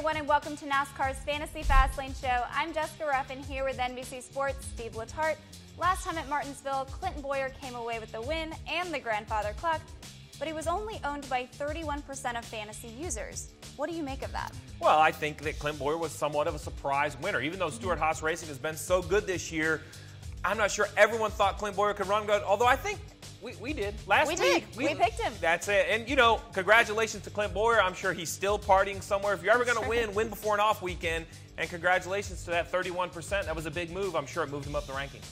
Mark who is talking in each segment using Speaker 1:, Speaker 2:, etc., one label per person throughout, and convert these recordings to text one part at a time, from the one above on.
Speaker 1: everyone, and welcome to NASCAR's Fantasy Fastlane Show. I'm Jessica Ruffin here with NBC Sports' Steve Letarte. Last time at Martinsville, Clinton Boyer came away with the win and the grandfather clock, but he was only owned by 31% of fantasy users. What do you make of that?
Speaker 2: Well, I think that Clinton Boyer was somewhat of a surprise winner. Even though Stewart-Haas Racing has been so good this year, I'm not sure everyone thought Clinton Boyer could run good, although I think we did. Last week.
Speaker 1: We picked him.
Speaker 2: That's it. And, you know, congratulations to Clinton Boyer. I'm sure he's still partying somewhere. If you're ever going to win before an off weekend. And congratulations to that 31%. That was a big move. I'm sure it moved him up the rankings.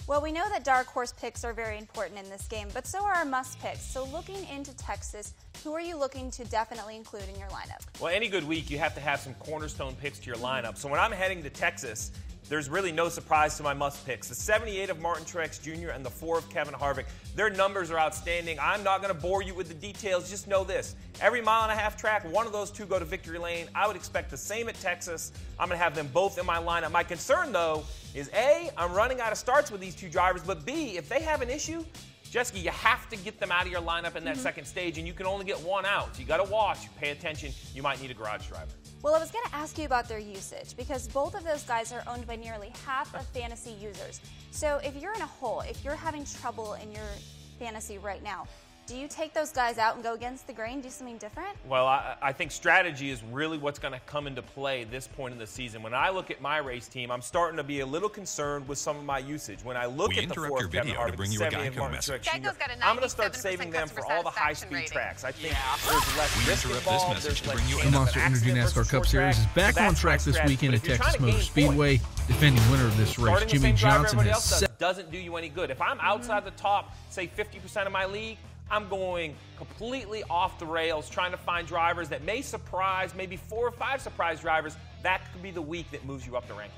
Speaker 1: Well, we know that dark horse picks are very important in this game, but so are our must picks. So looking into Texas, who are you looking to definitely include in your lineup?
Speaker 2: Well, any good week, you have to have some cornerstone picks to your lineup. So when I'm heading to Texas, there's really no surprise to my must picks. The 78 of Martin Truex Jr. and the 4 of Kevin Harvick. Their numbers are outstanding. I'm not going to bore you with the details. Just know this. Every mile-and-a-half track, one of those two go to victory lane. I would expect the same at Texas. I'm going to have them both in my lineup. My concern, though, is A, I'm running out of starts with these two drivers, but B, if they have an issue, Jessica, you have to get them out of your lineup in that second stage, and you can only get one out. So you got to watch, pay attention. You might need a garage driver.
Speaker 1: Well, I was going to ask you about their usage because both of those guys are owned by nearly half of fantasy users. So if you're in a hole, if you're having trouble in your fantasy right now, do you take those guys out and go against the grain, do something different?
Speaker 2: Well, I think strategy is really what's going to come into play at this point in the season. When I look at my race team, I'm starting to be a little concerned with some of my usage. When I look at the 4 of Kevin Harvick, 70 of Martin Truex Jr., I'm going to start saving them for all the high-speed tracks. I think there's less risk involved. There's less
Speaker 3: The Monster Energy NASCAR Cup Series is back on track this weekend at Texas Motor Speedway. Defending winner of this race, Jimmy Johnson,
Speaker 2: doesn't do you any good. If I'm outside the top, say 50% of my league, I'm going completely off the rails, trying to find drivers that may surprise, maybe 4 or 5 surprise drivers. That could be the week that moves you up the rankings.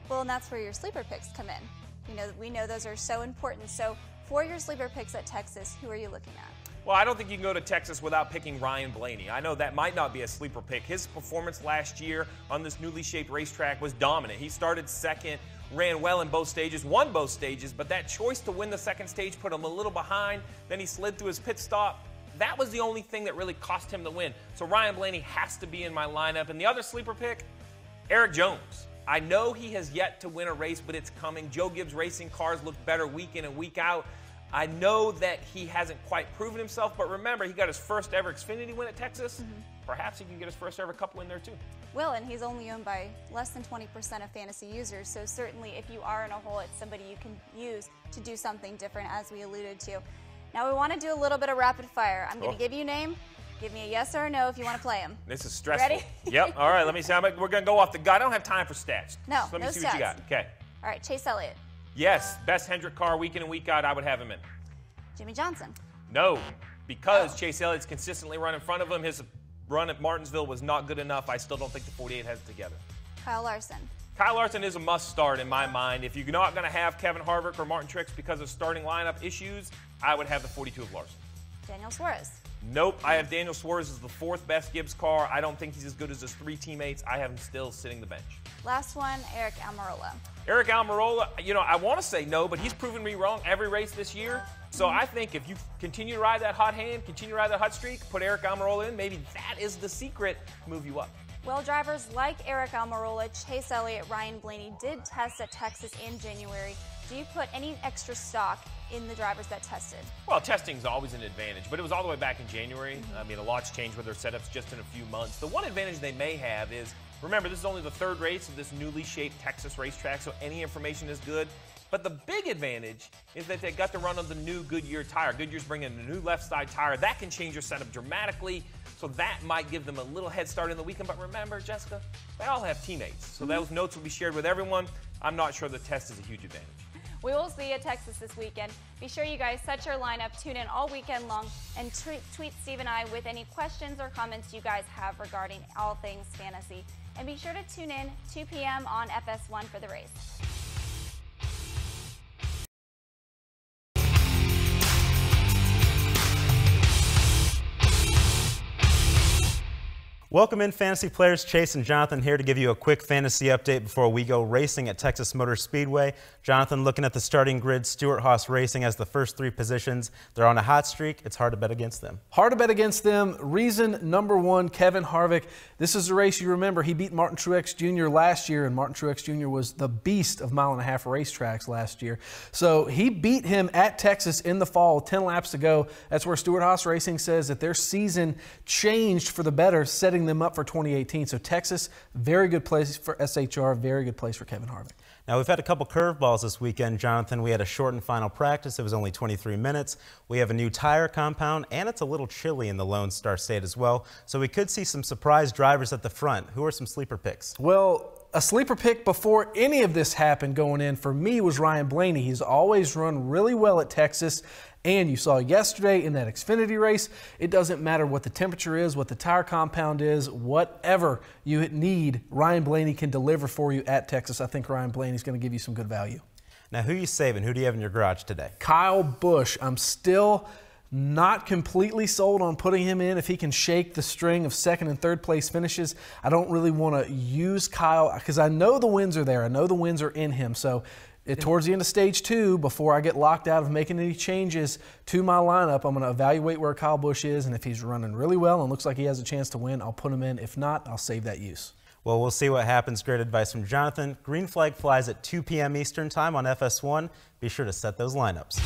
Speaker 1: Well, and that's where your sleeper picks come in. You know, we know those are so important. So for your sleeper picks at Texas, who are you looking at?
Speaker 2: Well, I don't think you can go to Texas without picking Ryan Blaney. I know that might not be a sleeper pick. His performance last year on this newly shaped racetrack was dominant. He started second, ran well in both stages, won both stages, but that choice to win the second stage put him a little behind. Then he slid through his pit stop. That was the only thing that really cost him the win. So Ryan Blaney has to be in my lineup. And the other sleeper pick, Erik Jones. I know he has yet to win a race, but it's coming. Joe Gibbs Racing cars look better week in and week out. I know that he hasn't quite proven himself, but remember, he got his first ever Xfinity win at Texas. Perhaps he can get his first ever Cup win there, too.
Speaker 1: Well, and he's only owned by less than 20% of fantasy users, so certainly if you are in a hole, it's somebody you can use to do something different, as we alluded to. Now, we want to do a little bit of rapid fire. I'm going to give you a name. Give me a yes or a no if you want to play him.
Speaker 2: This is stressful.
Speaker 1: Ready?
Speaker 2: Yep. All right, let me see. We're going to go off the gut. I don't have time for stats.
Speaker 1: No,
Speaker 2: so let me
Speaker 1: no
Speaker 2: see
Speaker 1: stats.
Speaker 2: what you got. Okay.
Speaker 1: All right, Chase Elliott.
Speaker 2: Yes, best Hendrick car week in and week out, I would have him in.
Speaker 1: Jimmy Johnson.
Speaker 2: No, because Chase Elliott's consistently run in front of him. His run at Martinsville was not good enough. I still don't think the 48 has it together.
Speaker 1: Kyle Larson.
Speaker 2: Kyle Larson is a must start in my mind. If you're not going to have Kevin Harvick or Martin Truex because of starting lineup issues, I would have the 42 of Larson.
Speaker 1: Daniel Suarez.
Speaker 2: Nope, I have Daniel Suarez as the 4th best Gibbs car. I don't think he's as good as his 3 teammates. I have him still sitting the bench.
Speaker 1: Last one, Aric Almirola.
Speaker 2: Aric Almirola, you know, I want to say no, but he's proven me wrong every race this year. So I think if you continue to ride that hot hand, continue to ride that hot streak, put Aric Almirola in, maybe that is the secret to move you up.
Speaker 1: Well, drivers like Aric Almirola, Chase Elliott, Ryan Blaney did test at Texas in January. Do you put any extra stock in the drivers that tested?
Speaker 2: Well, testing is always an advantage, but it was all the way back in January. I mean, a lot's changed with their setups just in a few months. The one advantage they may have is, remember, this is only the 3rd race of this newly shaped Texas racetrack, so any information is good. But the big advantage is that they got to run on the new Goodyear tire. Goodyear's bringing a new left side tire. That can change your setup dramatically, so that might give them a little head start in the weekend. But remember, Jessica, they all have teammates, so those notes will be shared with everyone. I'm not sure the test is a huge advantage.
Speaker 1: We will see you at Texas this weekend. Be sure you guys set your lineup, tune in all weekend long, and tweet Steve and I with any questions or comments you guys have regarding all things fantasy. And be sure to tune in 2 p.m. on FS1 for the race.
Speaker 4: Welcome in, fantasy players. Chase and Jonathan here to give you a quick fantasy update before we go racing at Texas Motor Speedway. Jonathan, looking at the starting grid, Stewart-Haas Racing has the first 3 positions. They're on a hot streak. It's hard to bet against them.
Speaker 5: Hard to bet against them. Reason number 1, Kevin Harvick. This is a race you remember. He beat Martin Truex Jr. last year, and Martin Truex Jr. was the beast of mile-and-a-half racetracks last year. So he beat him at Texas in the fall, 10 laps to go. That's where Stewart-Haas Racing says that their season changed for the better, setting them up for 2018. So Texas, very good place for SHR, very good place for Kevin Harvick.
Speaker 4: Now, we've had a couple curveballs this weekend, Jonathan. We had a shortened final practice. It was only 23 minutes. We have a new tire compound, and it's a little chilly in the Lone Star State as well. So we could see some surprise drivers at the front. Who are some sleeper picks?
Speaker 5: Well, a sleeper pick before any of this happened going in for me was Ryan Blaney. He's always run really well at Texas. And you saw yesterday in that Xfinity race, it doesn't matter what the temperature is, what the tire compound is, whatever you need, Ryan Blaney can deliver for you at Texas. I think Ryan Blaney's going to give you some good value.
Speaker 4: Now, who are you saving? Who do you have in your garage today?
Speaker 5: Kyle Busch. I'm still not completely sold on putting him in if he can shake the string of second and third place finishes. I don't really want to use Kyle because I know the wins are there. I know the wins are in him. So towards the end of stage 2, before I get locked out of making any changes to my lineup, I'm going to evaluate where Kyle Busch is, and if he's running really well and looks like he has a chance to win, I'll put him in. If not, I'll save that use.
Speaker 4: Well, we'll see what happens. Great advice from Jonathan. Green flag flies at 2 p.m. Eastern time on FS1. Be sure to set those lineups.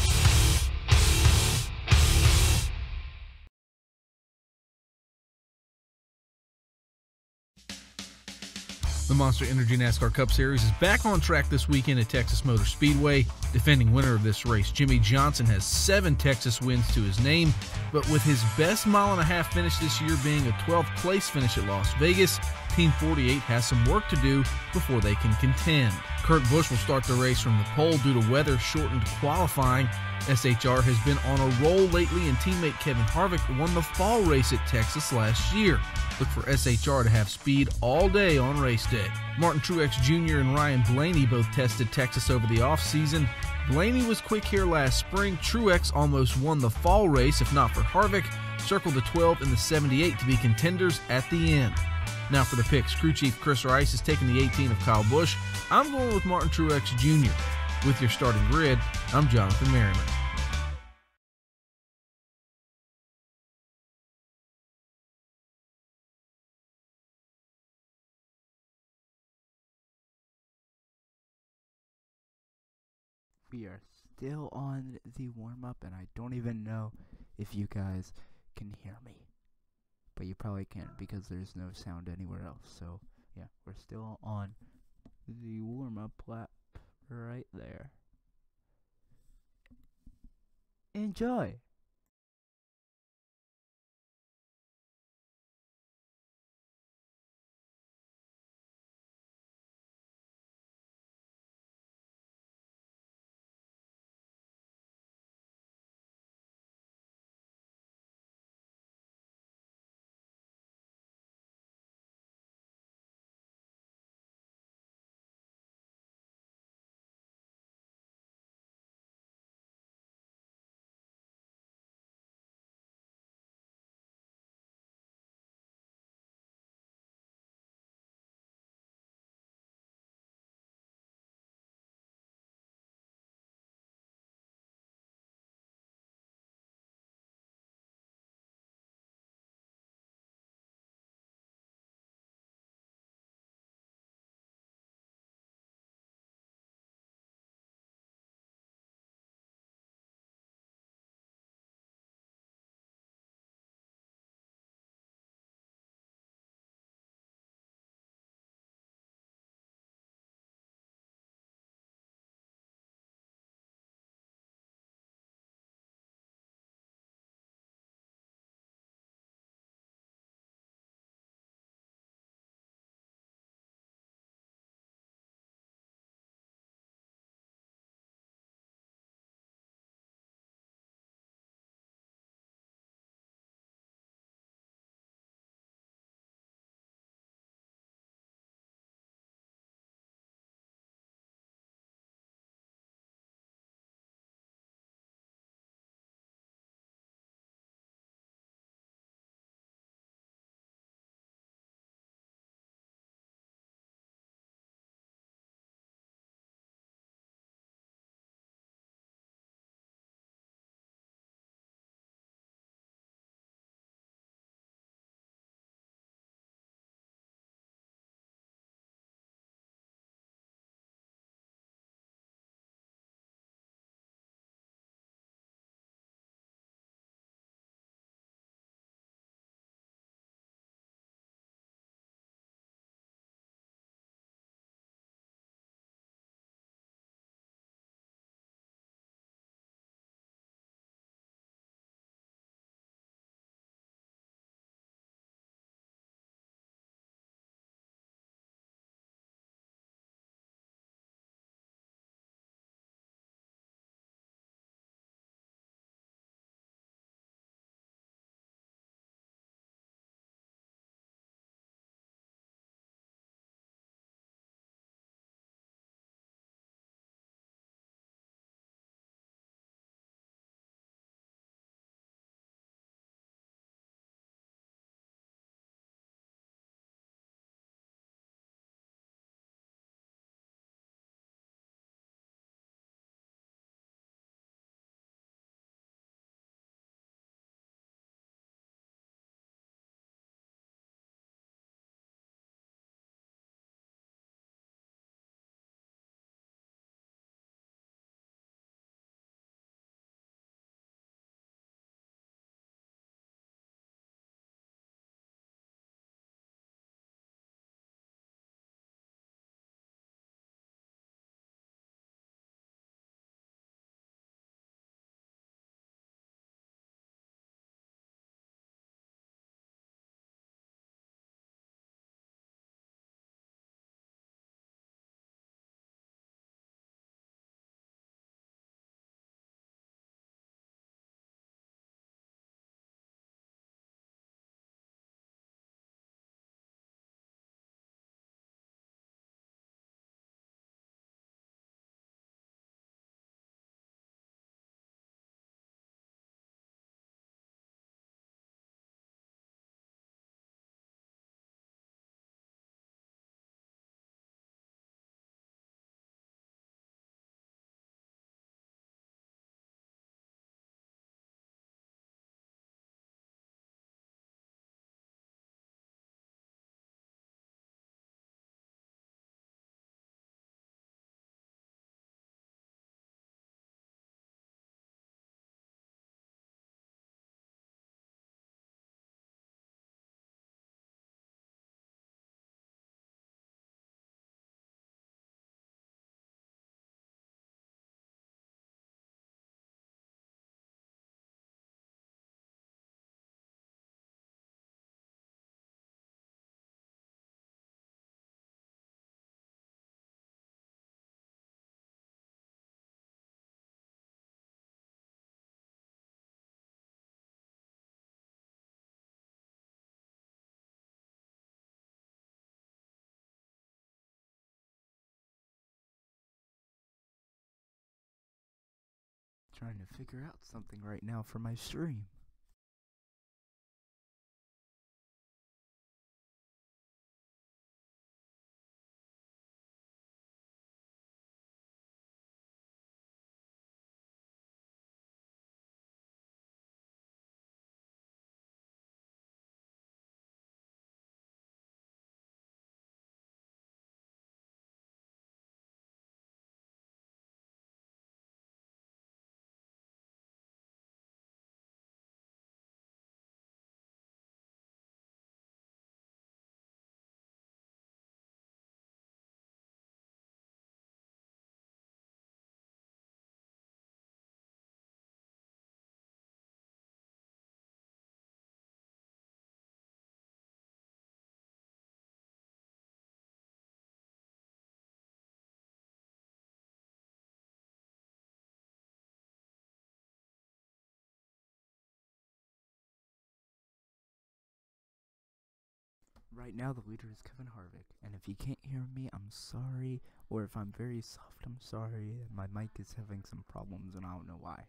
Speaker 3: The Monster Energy NASCAR Cup Series is back on track this weekend at Texas Motor Speedway. Defending winner of this race, Jimmie Johnson, has 7 Texas wins to his name, but with his best mile-and-a-half finish this year being a 12th place finish at Las Vegas, Team 48 has some work to do before they can contend. Kurt Busch will start the race from the pole due to weather-shortened qualifying. SHR has been on a roll lately, and teammate Kevin Harvick won the fall race at Texas last year. Look for SHR to have speed all day on race day. Martin Truex Jr. and Ryan Blaney both tested Texas over the offseason. Blaney was quick here last spring. Truex almost won the fall race, if not for Harvick. Circled the 12 and the 78 to be contenders at the end. Now for the picks, crew chief Chris Rice is taking the 18 of Kyle Busch. I'm going with Martin Truex Jr. With your starting grid, I'm Jonathan Merriman.
Speaker 6: We are still on the warm-up, and I don't even know if you guys can hear me. But you probably can't because there's no sound anywhere else. So, yeah, we're still on the warm-up lap right there. Enjoy! trying to figure out something right now for my stream. Right now, the leader is Kevin Harvick, and if you can't hear me, I'm sorry, or if I'm very soft, I'm sorry. My mic is having some problems, and I don't know why.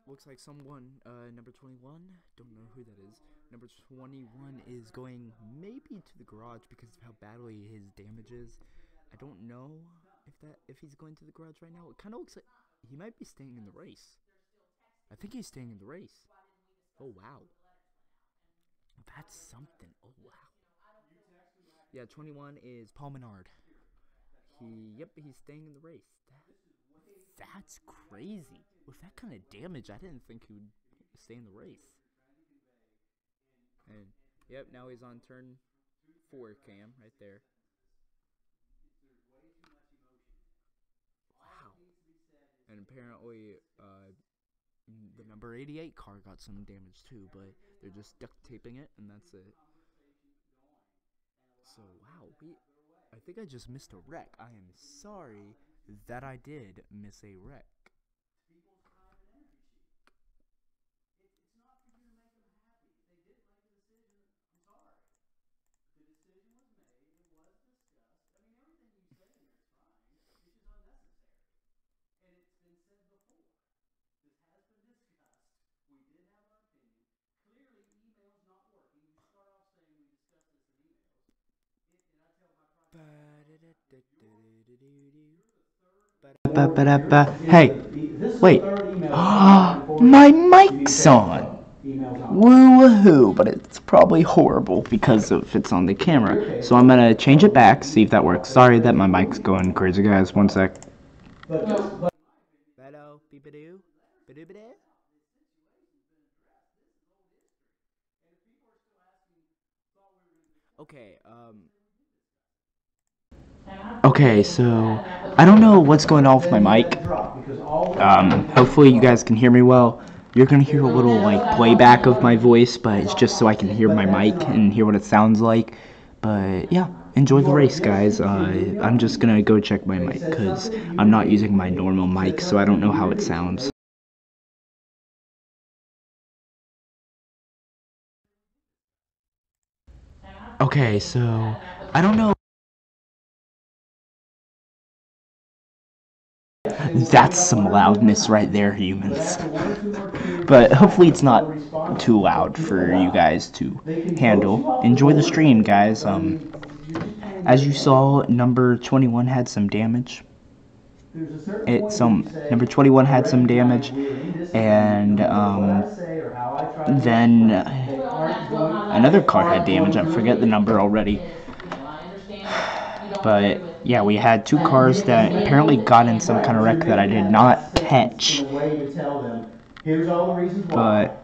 Speaker 6: Looks like someone, number 21, don't know who that is. Number 21 is going maybe to the garage because of how badly his damage is. I don't know if he's going to the garage right now. It kind of looks like he might be staying in the race. I think he's staying in the race. Oh, wow. That's something. Oh, wow. Yeah, 21 is Paul Menard. He's staying in the race. That's crazy. With that kind of damage, I didn't think he would stay in the race. And, yep, now he's on turn 4 cam right there. Wow. And apparently, the number 88 car got some damage too, but they're just duct taping it, and that's it. So, wow, I think I just missed a wreck. I am sorry that I did miss a wreck. Hey, wait. My mic's on. Woo-hoo, but it's probably horrible because of it's on the camera. So I'm gonna change it back, see if that works. Sorry that my mic's going crazy, guys. One sec. Okay, so I don't know what's going on with my mic. Hopefully you guys can hear me well. You're gonna hear a little like playback of my voice, but it's just so I can hear my mic and hear what it sounds like. But yeah, enjoy the race, guys. I'm just gonna go check my mic because I'm not using my normal mic, so I don't know how it sounds. Okay, so I don't know. That's some loudness right there, humans. But hopefully it's not too loud for you guys to handle. Enjoy the stream, guys. As you saw, number 21 had some damage. Number 21 had some damage, and then another car had damage. I forget the number already. but yeah, we had 2 cars that apparently got in some kind of wreck that I did not catch. But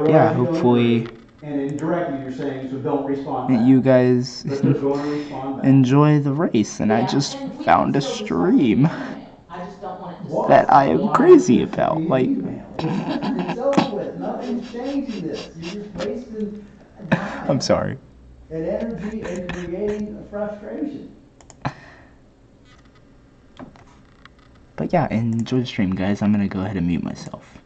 Speaker 6: yeah, hopefully you guys enjoy the race. And I just found a stream that I am crazy about. Like, I'm sorry.
Speaker 7: And energy and creating frustration.
Speaker 6: But yeah, enjoy the stream, guys. I'm gonna go ahead and mute myself.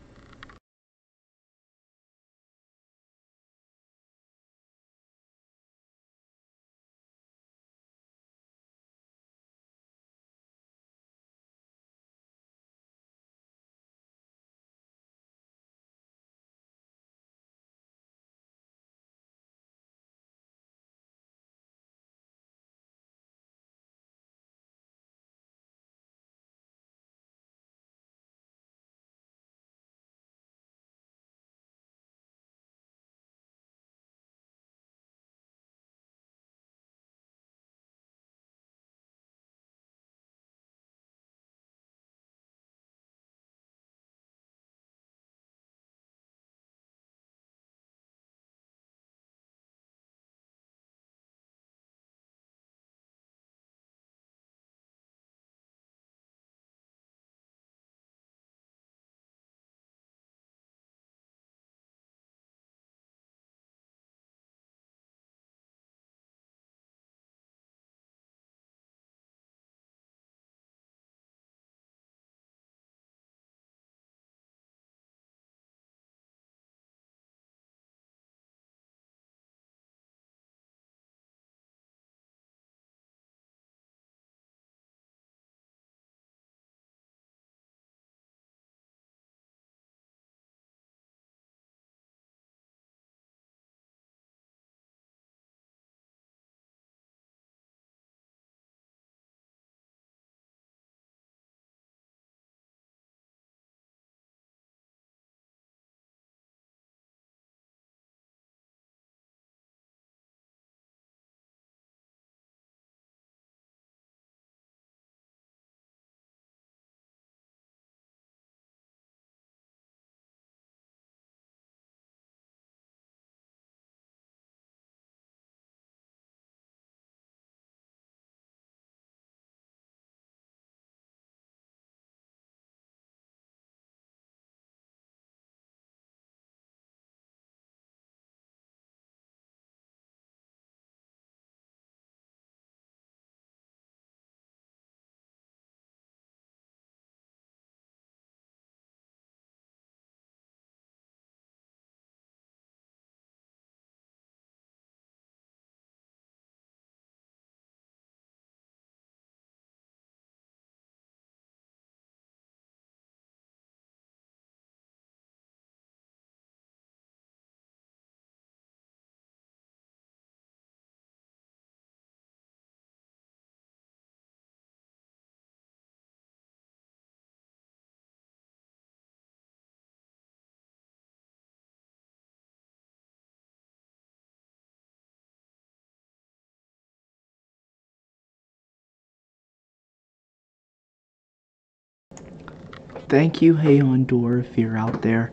Speaker 6: Thank you, Hey On Door, if you're out there.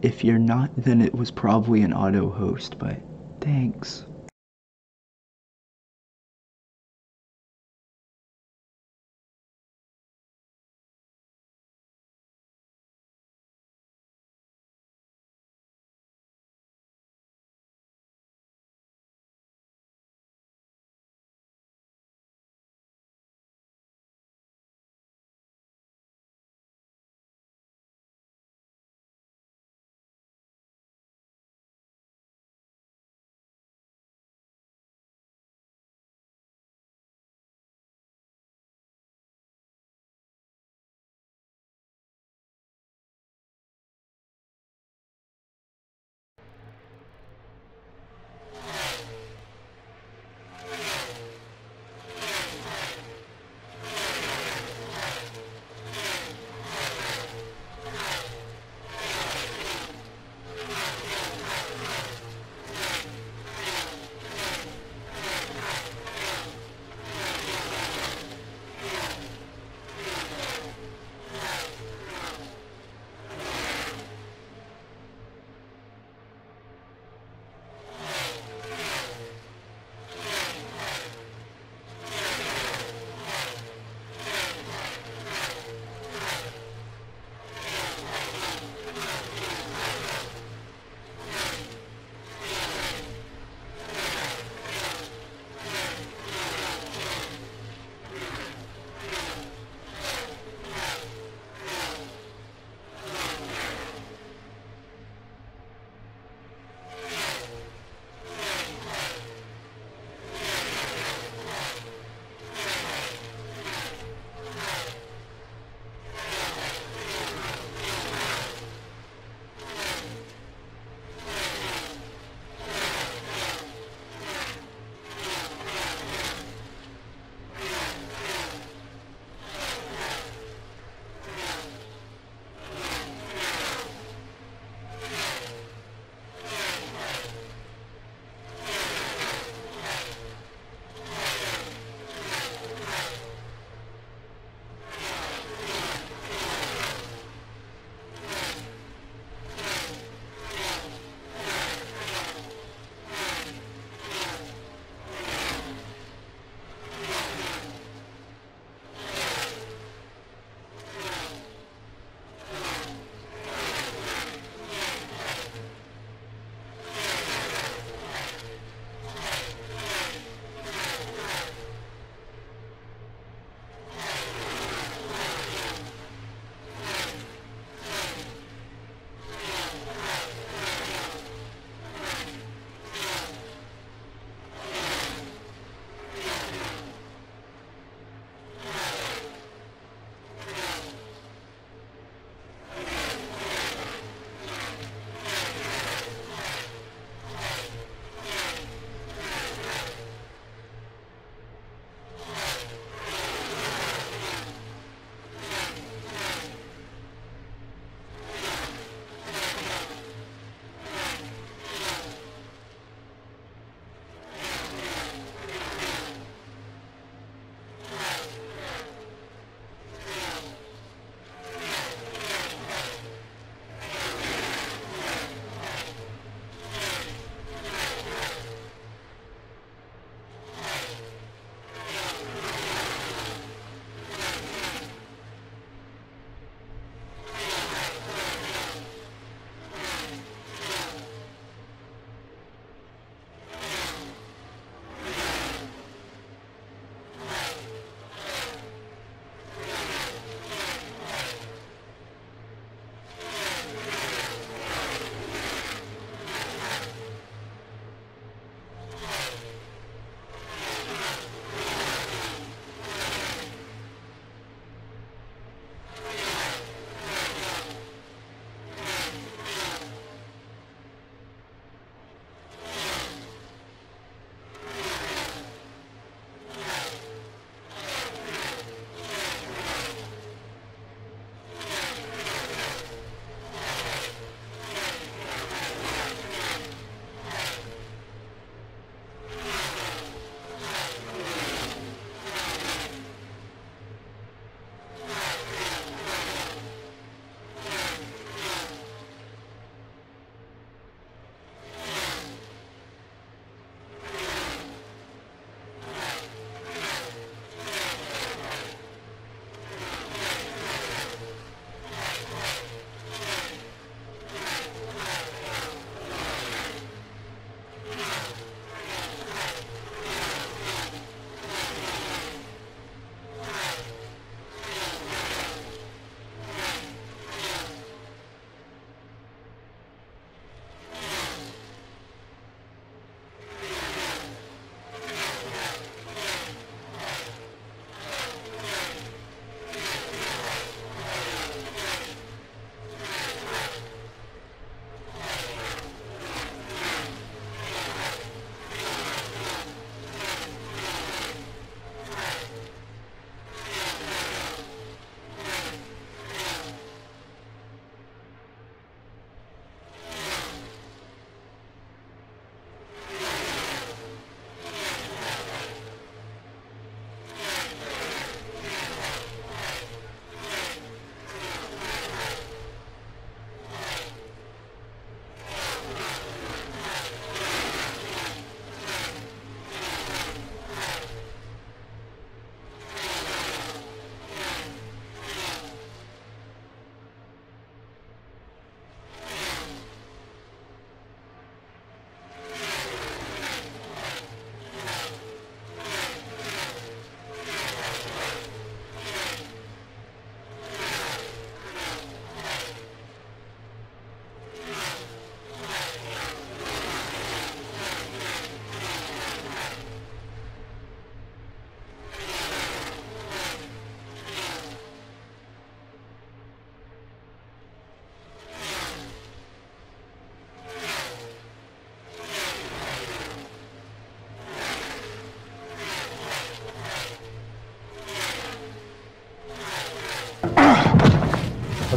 Speaker 6: If you're not, then it was probably an auto host, but thanks.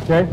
Speaker 8: Okay.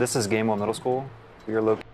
Speaker 8: This is Gamewell Middle School. We are located.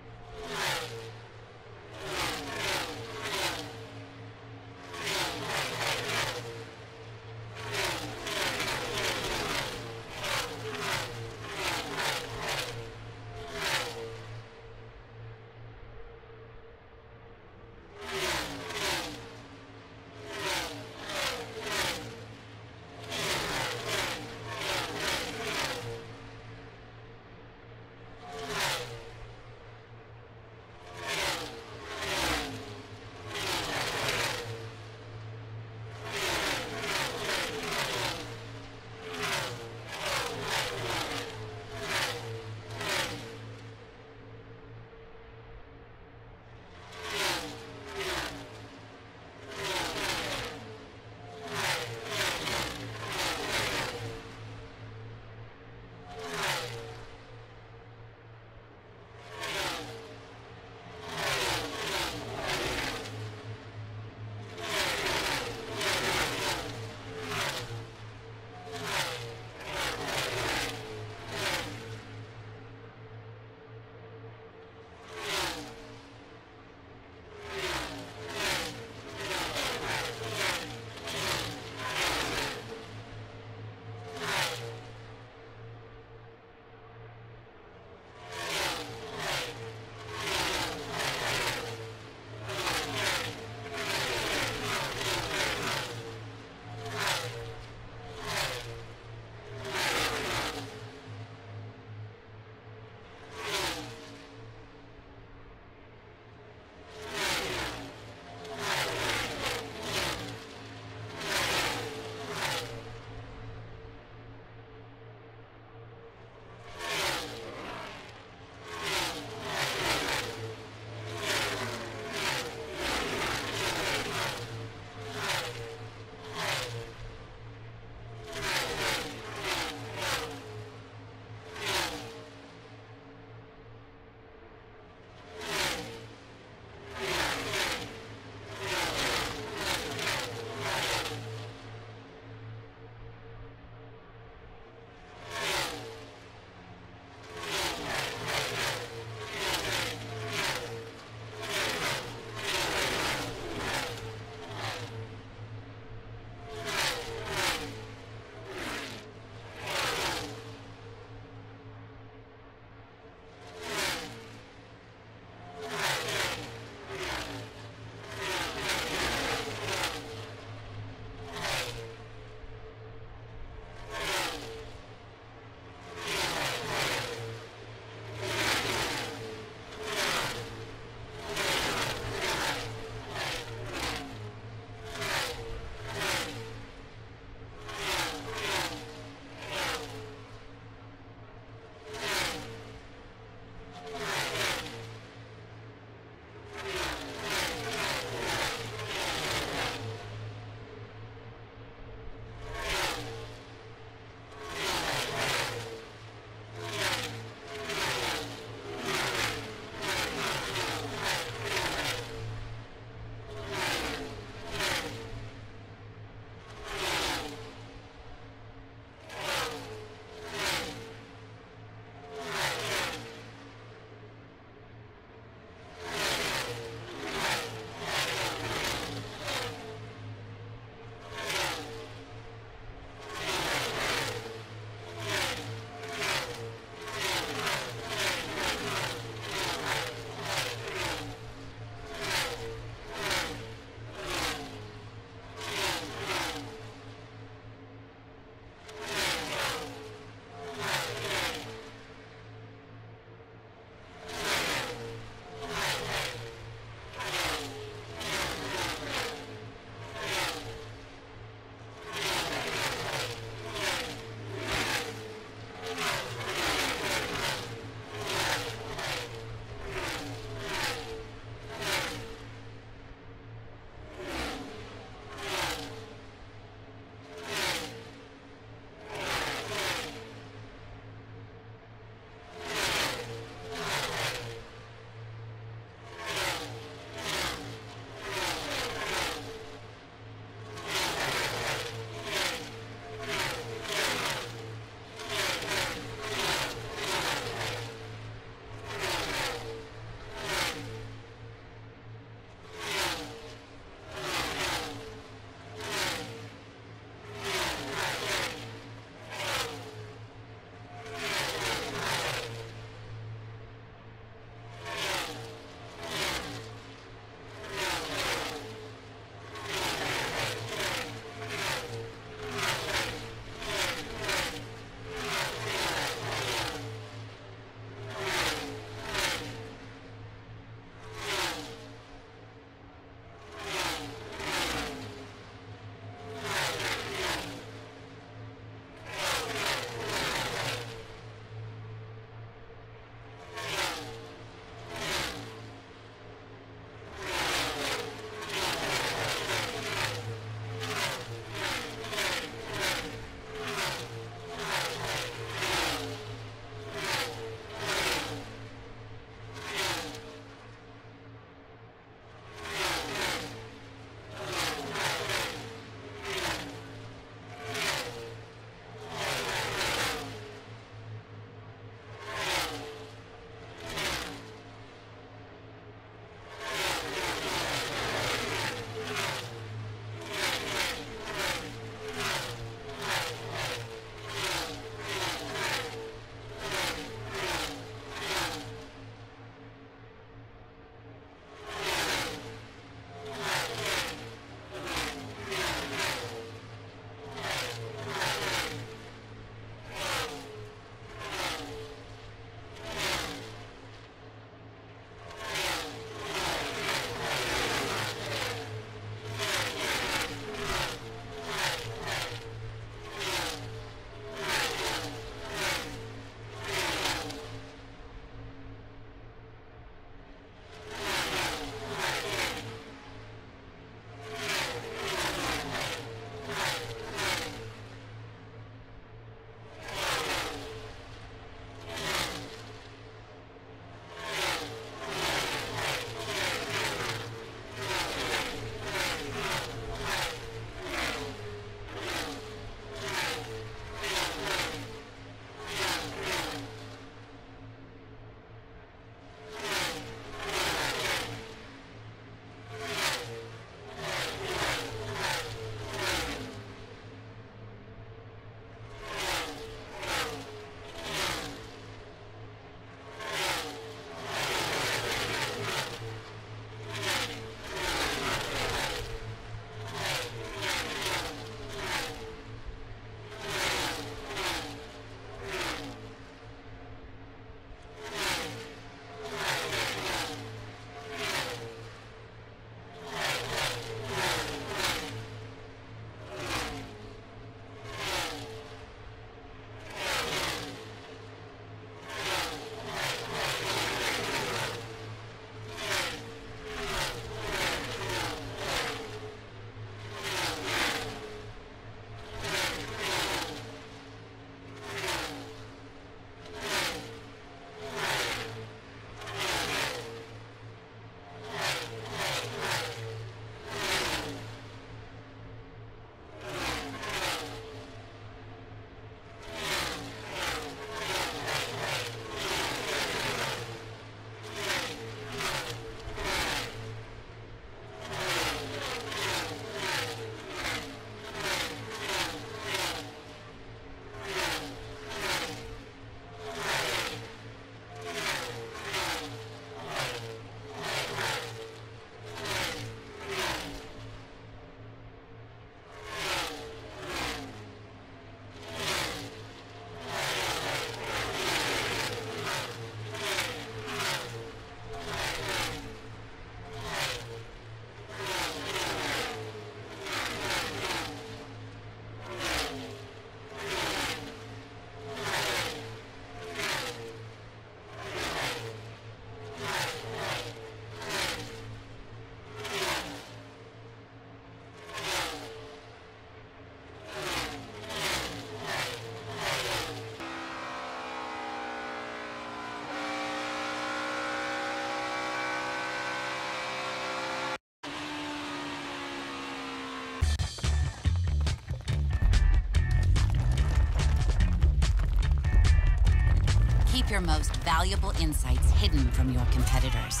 Speaker 9: Keep your most valuable insights hidden from your competitors.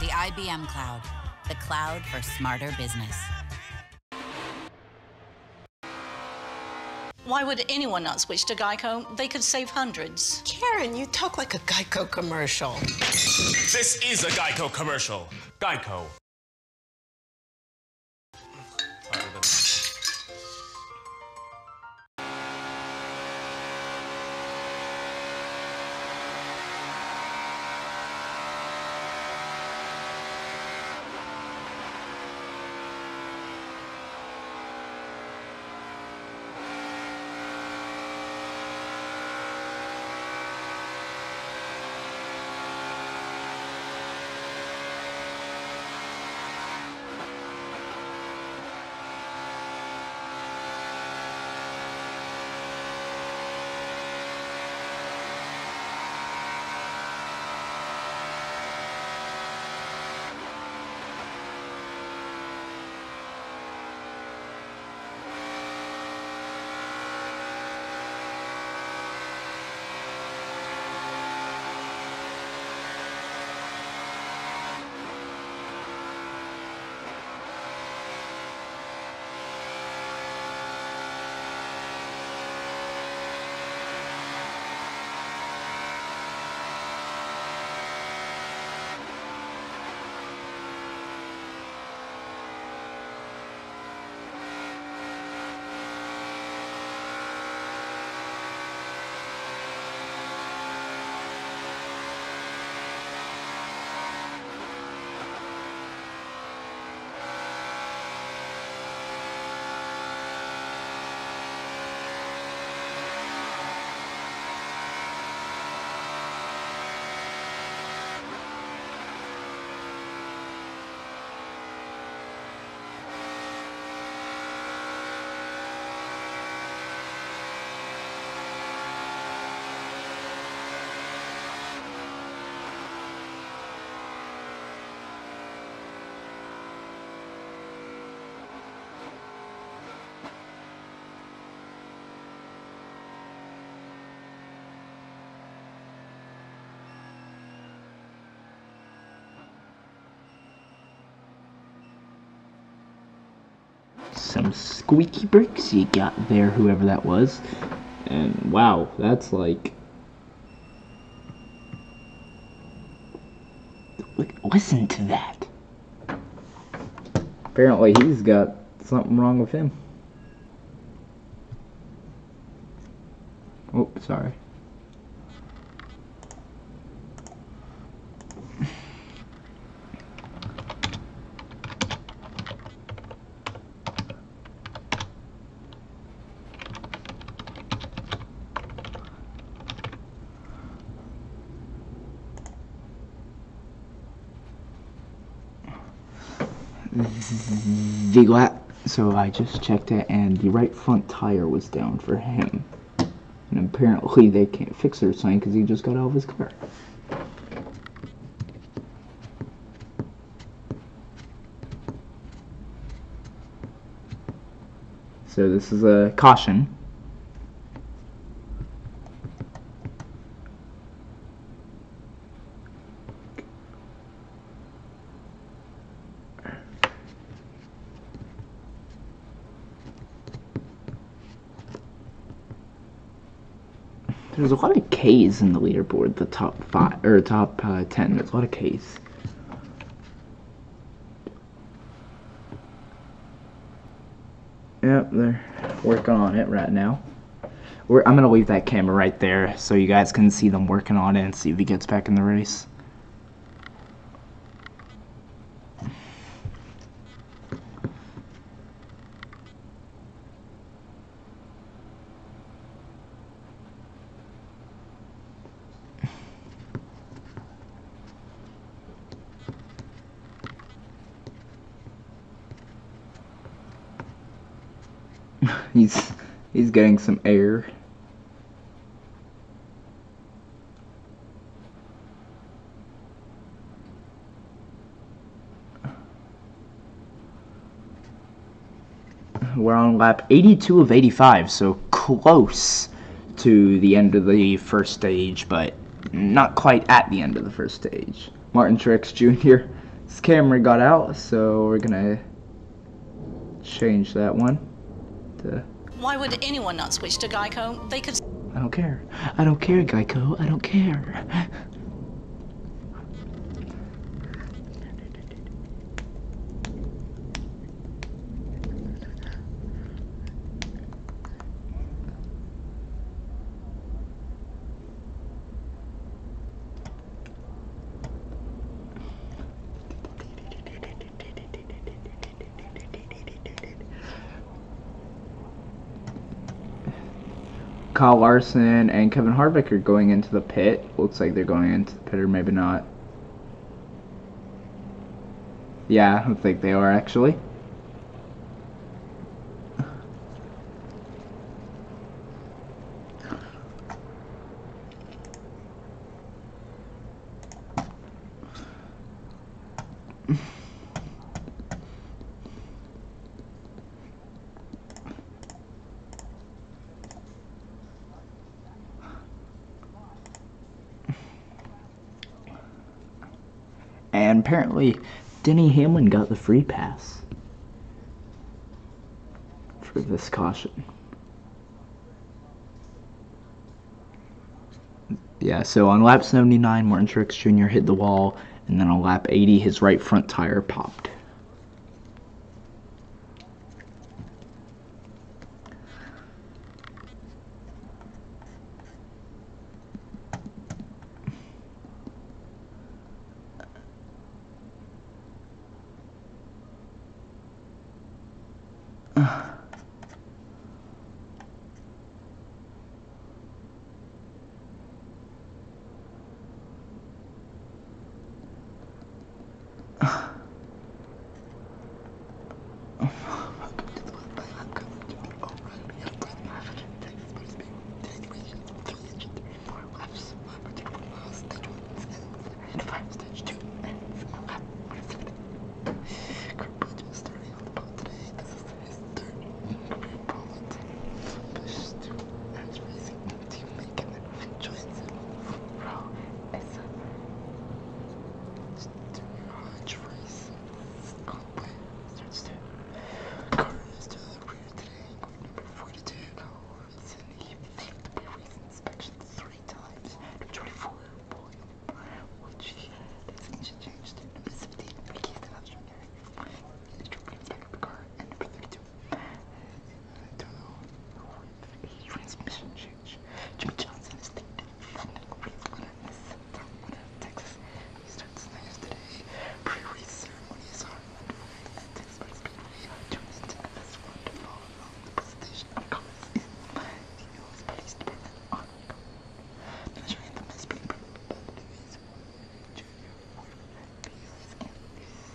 Speaker 9: The IBM Cloud, the cloud for smarter business.
Speaker 10: Why would anyone not switch to Geico? They could save hundreds.
Speaker 11: Karen, you talk like a Geico commercial.
Speaker 12: This is a Geico commercial. Geico.
Speaker 13: Some squeaky bricks you got there, whoever that was. And wow, that's like... Listen to that. Apparently he's got something wrong with him. Oh, sorry. The so I just checked it, and the right front tire was down for him, and apparently they can't fix their sign because he just got out of his car. So this is a caution. There's a lot of K's in the leaderboard, the top 5 or top 10. There's a lot of K's. Yep, they're working on it right now. I'm gonna leave that camera right there so you guys can see them working on it and see if he gets back in the race. He's getting some air. We're on lap 82 of 85, so close to the end of the first stage, but not quite at the end of the first stage. Martin Truex Jr. His camera got out, so we're gonna change that one to...
Speaker 10: Why would anyone not switch to Geico? They could...
Speaker 13: I don't care. I don't care, Geico. I don't care. Kyle Larson and Kevin Harvick are going into the pit. Looks like they're going into the pit, or maybe not. Yeah, I don't think they are, actually. And apparently, Denny Hamlin got the free pass for this caution. Yeah, so on lap 79, Martin Truex Jr. hit the wall, and then on lap 80, his right front tire popped.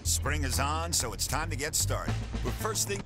Speaker 14: Spring is on, so it's time to get started. But first thing...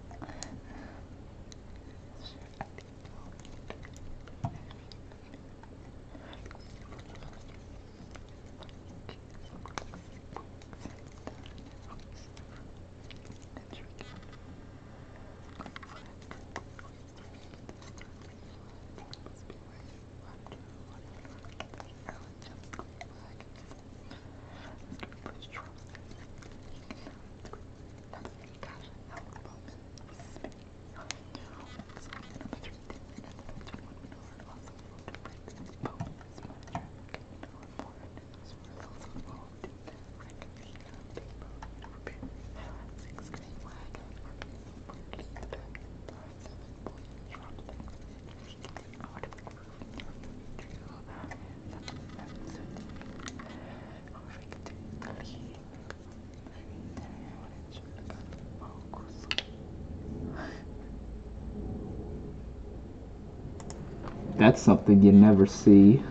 Speaker 14: That's something you never see.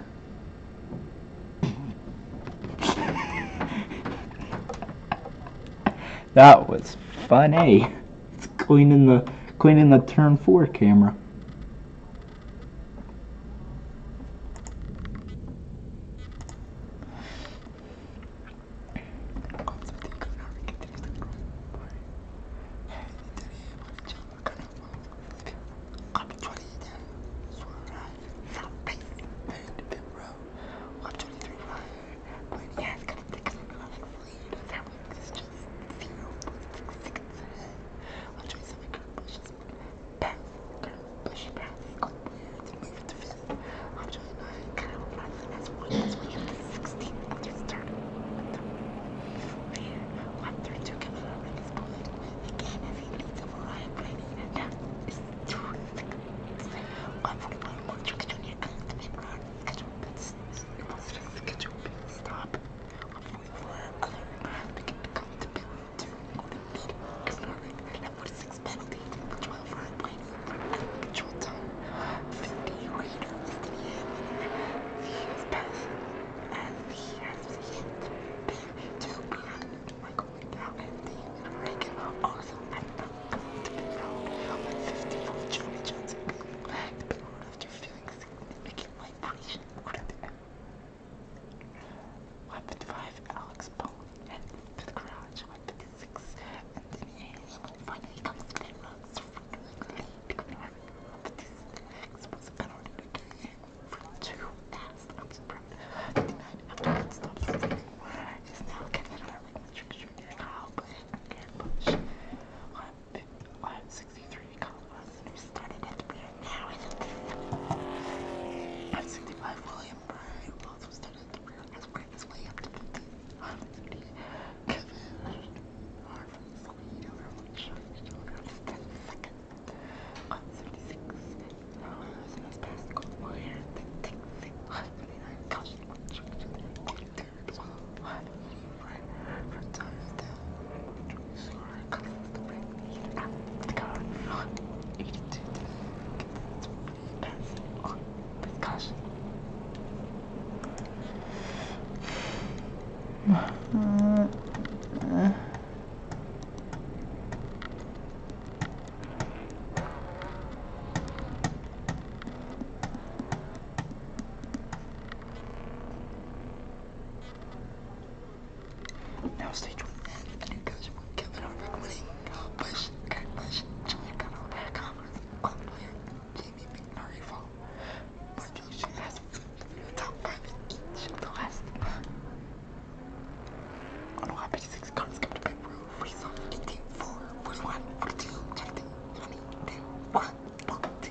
Speaker 14: That was funny. It's cleaning the turn 4 camera.
Speaker 13: Now stage 1. And you guys were Kevin Harvick winning. Bush, Kurt Busch, Julie Connell, Commerce, Clear, Jamie McMurray fall. Michael Schumacher, the top 5 each of the last. On lap 86, cars come to pit road. Freeze off 18, 4, 41, 42, 20, 22, 1, 2.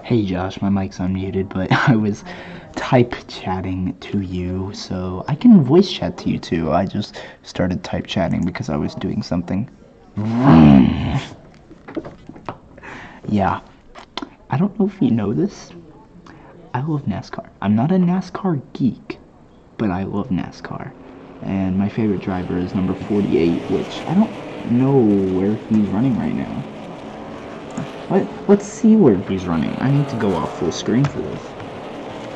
Speaker 13: Hey Josh, my mic's unmuted, but I was type chatting to you, so I can voice chat to you too. I just started type chatting because I was doing something. Yeah, I don't know if you know this. I love NASCAR. I'm not a NASCAR geek, but I love NASCAR. And my favorite driver is number 48, which I don't know where he's running right now. Let's see where he's running. I need to go off full screen for this.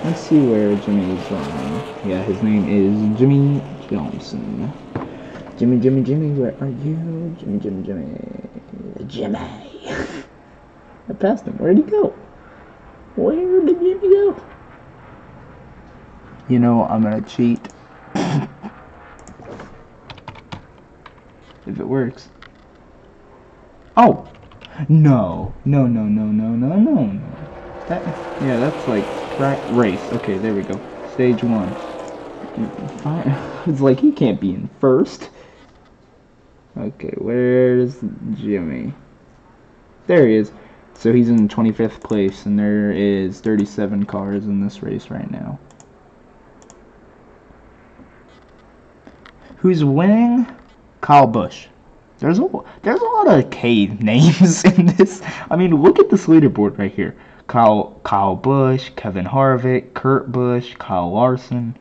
Speaker 13: Let's see where Jimmy is running. Yeah, his name is Jimmie Johnson. Jimmy, where are you? Jimmy. I passed him. Where'd he go? Where did Jimmy go? You know, I'm gonna cheat. If it works. Oh! No. That's like race. Okay, there we go. Stage 1. It's like he can't be in first. Okay, where's Jimmy? There he is. So he's in 25th place, and there is 37 cars in this race right now. Who's winning? Kyle Busch. There's a lot of K names in this. I mean, look at this leaderboard right here. Kyle Busch, Kevin Harvick, Kurt Busch, Kyle Larson.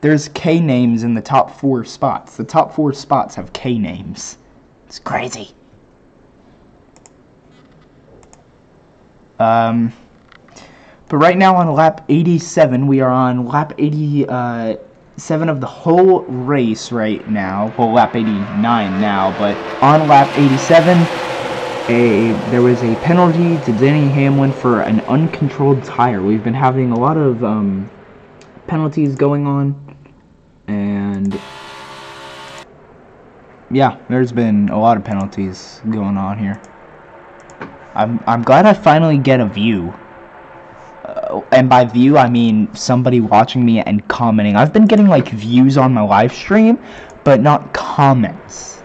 Speaker 13: There's K names in the top 4 spots. The top 4 spots have K names. It's crazy. But right now on lap 87, we are on lap 87 of the whole race right now. Well, lap 89 now, but on lap 87, there was a penalty to Denny Hamlin for an uncontrolled tire. We've been having a lot of penalties going on, and yeah, there's been a lot of penalties going on here. I'm glad I finally get a view. And by view, I mean somebody watching me and commenting. I've been getting like views on my live stream, but not comments.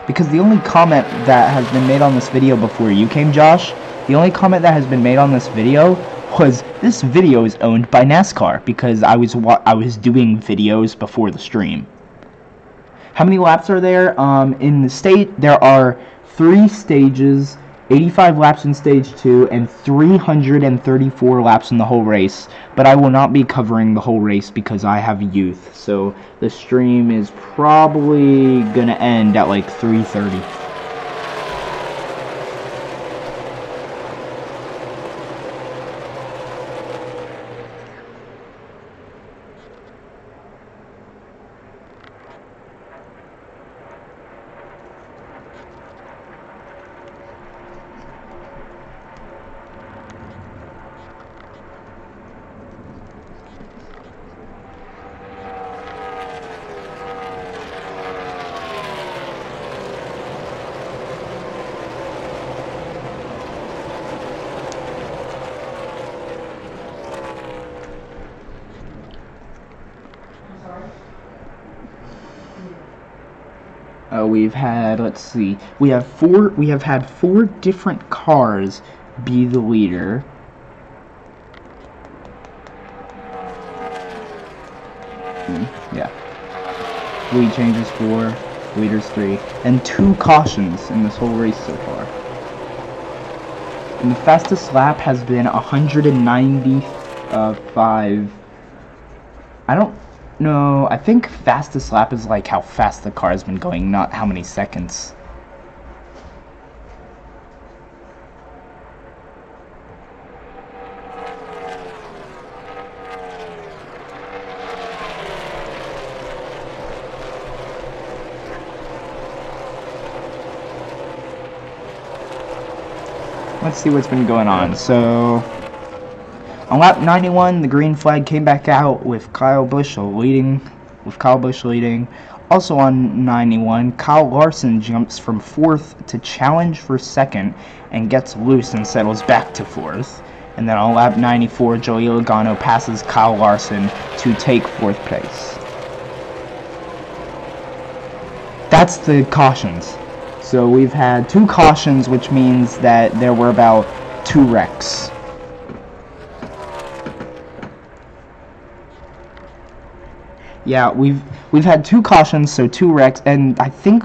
Speaker 13: because the only comment that has been made on this video before you came, Josh, the only comment that has been made on this video was, this video is owned by NASCAR, because I was doing videos before the stream. How many laps are there? In the state, there are 3 stages, 85 laps in stage 2, and 334 laps in the whole race. But I will not be covering the whole race because I have youth. So the stream is probably gonna end at like 3:30. We've had, let's see, we have had 4 different cars be the leader. Yeah. Lead changes 4, leaders 3, and 2 cautions in this whole race so far. And the fastest lap has been 195. I don't know, I think fastest lap is like how fast the car has been going, not how many seconds. Let's see what's been going on. So on lap 91, the green flag came back out with Kyle Busch leading. Also on 91, Kyle Larson jumps from 4th to challenge for 2nd and gets loose and settles back to 4th. And then on lap 94, Joey Logano passes Kyle Larson to take 4th place. That's the cautions. So we've had 2 cautions, which means that there were about 2 wrecks. Yeah, we've had 2 cautions, so 2 wrecks, and I think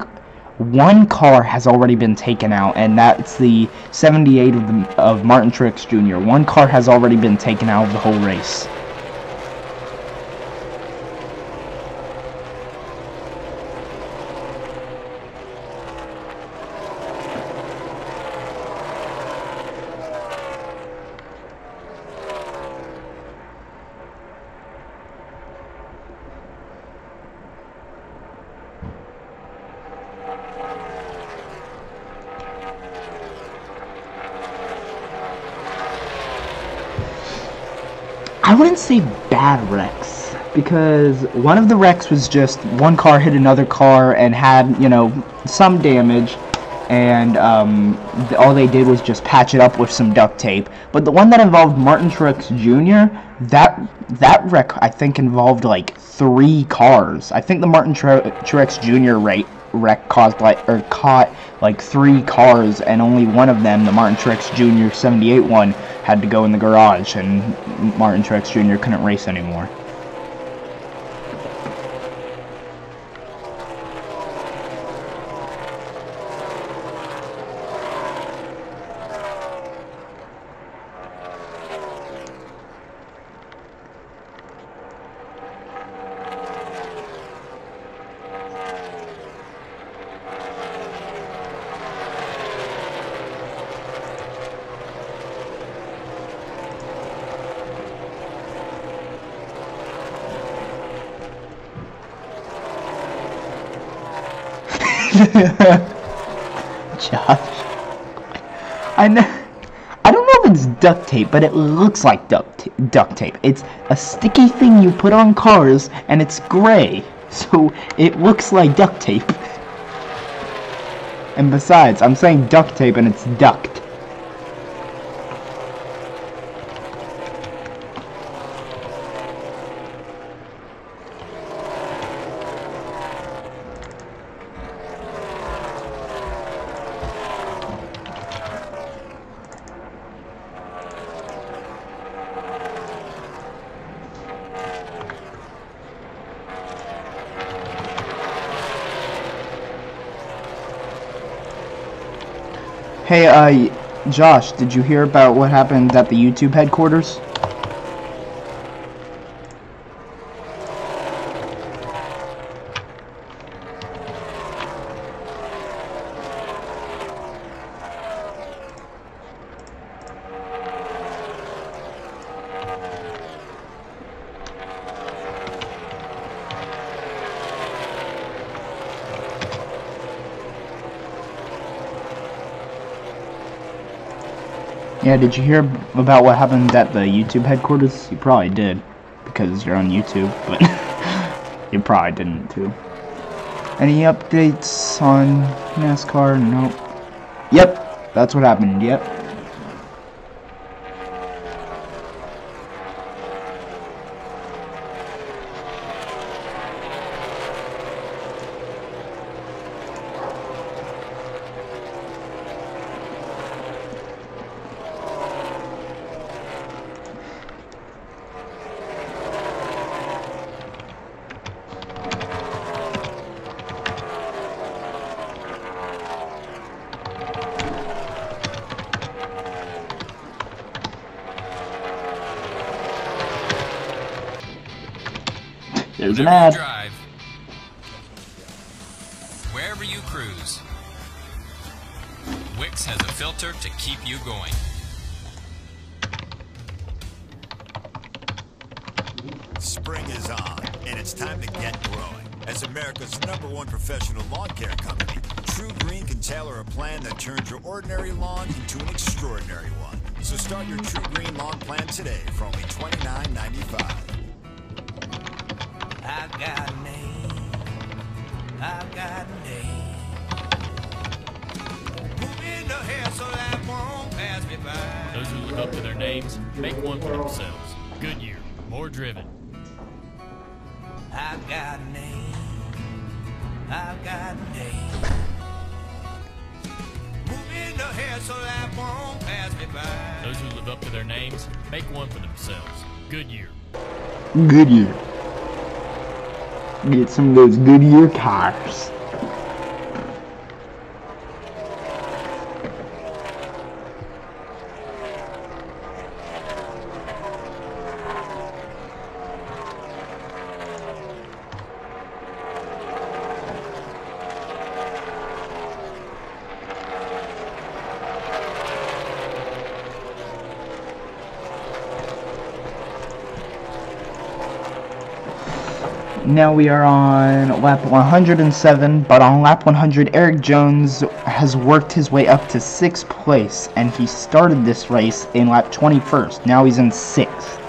Speaker 13: 1 car has already been taken out, and that's the 78 of Martin Truex Jr. 1 car has already been taken out of the whole race. I wouldn't say bad wrecks, because one of the wrecks was just 1 car hit another car and had, you know, some damage, and all they did was just patch it up with some duct tape. But the one that involved Martin Truex Jr., that wreck I think involved like 3 cars. I think the Martin Truex Jr. wreck caught like 3 cars, and only one of them, the Martin Truex Jr. 78 one, had to go in the garage, and Martin Truex Jr. couldn't race anymore. Josh, I don't know if it's duct tape, but it looks like duct tape. It's a sticky thing you put on cars, and it's gray, so it looks like duct tape. And besides, I'm saying duct tape, and it's duct. Hey, Josh, did you hear about what happened at the YouTube headquarters? Yeah, did you hear about what happened at the YouTube headquarters? You probably did, because you're on YouTube, but you probably didn't too. Any updates on NASCAR? Nope. Yep, that's what happened, yep. There's an ad.
Speaker 15: Drive, wherever you cruise, Wix has a filter to keep you going.
Speaker 16: Spring is on, and it's time to get growing. As America's #1 professional lawn care company, True Green can tailor a plan that turns your ordinary lawn into an extraordinary one. So start your True Green lawn plan today for only $29.95.
Speaker 17: I've got a name, I've got a name. Moving the hair so that won't pass me by.
Speaker 18: Those who live up to their names make one for themselves. Goodyear, more driven.
Speaker 17: I've got a name, I've got a name. Moving the hair so that won't pass me by.
Speaker 18: Those who live up to their names make one for themselves. Goodyear.
Speaker 13: Goodyear. Get some of those Goodyear tires. Now we are on lap 107, but on lap 100, Eric Jones has worked his way up to 6th place, and he started this race in lap 21st. Now he's in 6th.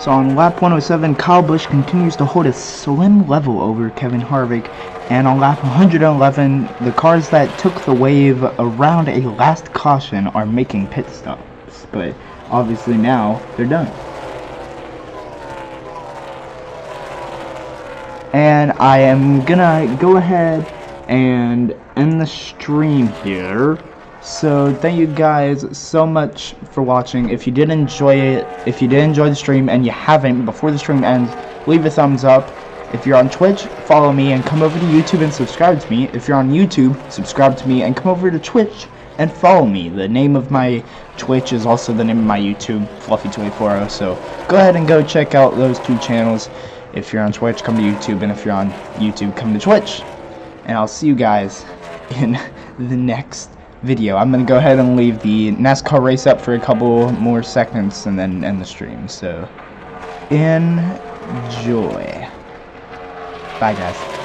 Speaker 13: So on lap 107, Kyle Busch continues to hold a slim level over Kevin Harvick. And on lap 111, the cars that took the wave around a last caution are making pit stops. But obviously now they're done. And I am gonna go ahead and end the stream here. So thank you guys so much for watching. If you did enjoy it, if you did enjoy the stream and you haven't, before the stream ends, leave a thumbs up. If you're on Twitch, follow me and come over to YouTube and subscribe to me. If you're on YouTube, subscribe to me and come over to Twitch and follow me. The name of my Twitch is also the name of my YouTube, Fluffy284. So go ahead and go check out those two channels. If you're on Twitch, come to YouTube, and if you're on YouTube, come to Twitch. And I'll see you guys in the next video. I'm going to go ahead and leave the NASCAR race up for a couple more seconds and then end the stream. So enjoy. Bye, guys.